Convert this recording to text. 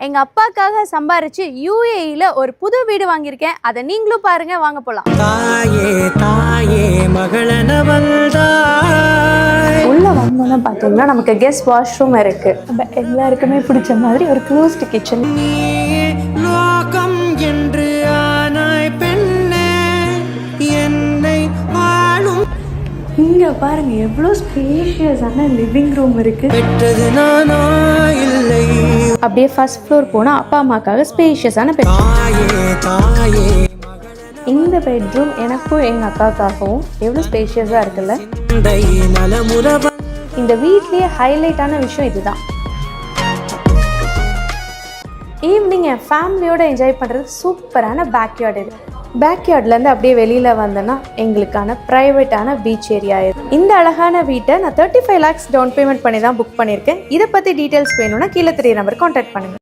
எங்க அப்பாக்காக சம்பாரிச்சு யுஏஇல ஒரு புது வீடு வாங்கியிருக்கேன். அதை நீங்களும் பாருங்க, வாங்க போலாம். தாயே தாயே உள்ள வந்தோம்னா பாத்தீங்கன்னா நமக்கு கெஸ்ட் வாஷ்ரூம் இருக்கு. எல்லாருக்குமே பிடிச்ச மாதிரி ஒரு க்ளோஸ்டு கிச்சன். லோகம் என்று ஆனாய் பெண்ணே என்னை வாழும். இங்க பாருங்க எவ்வளோ ஸ்பேஷியஸான லிவிங் ரூம் இருக்கு. பெற்றது நானா இல்லை. அப்படியே ஃபர்ஸ்ட் ஃப்ளோர் போனா அப்பா அம்மாக்காக ஸ்பேஷியஸான தாயே இந்த பெட்ரூம் எனக்கும் எங்க அக்காவுக்காகவும் எவ்வளோ ஸ்பேஷியஸா இருக்குல்ல. இந்த வீட்லயே ஹைலைட்டான விஷயம் இதுதான். ஈவினிங் என் ஃபேமிலியோட என்ஜாய் பண்ணுறது சூப்பரான பேக்யார்டு இது. பேக்யார்ட்லேருந்து அப்படியே வெளியில் வந்தேன்னா எங்களுக்கான ப்ரைவேட்டான பீச் ஏரியா இது. இந்த அழகான வீட்டை நான் 35 lakhs டவுன் பேமெண்ட் பண்ணி தான் புக் பண்ணியிருக்கேன். இதை பற்றி டீட்டெயில்ஸ் வேணும்னா கீழே தெரிய நம்பர் கான்டாக்ட் பண்ணுங்கள்.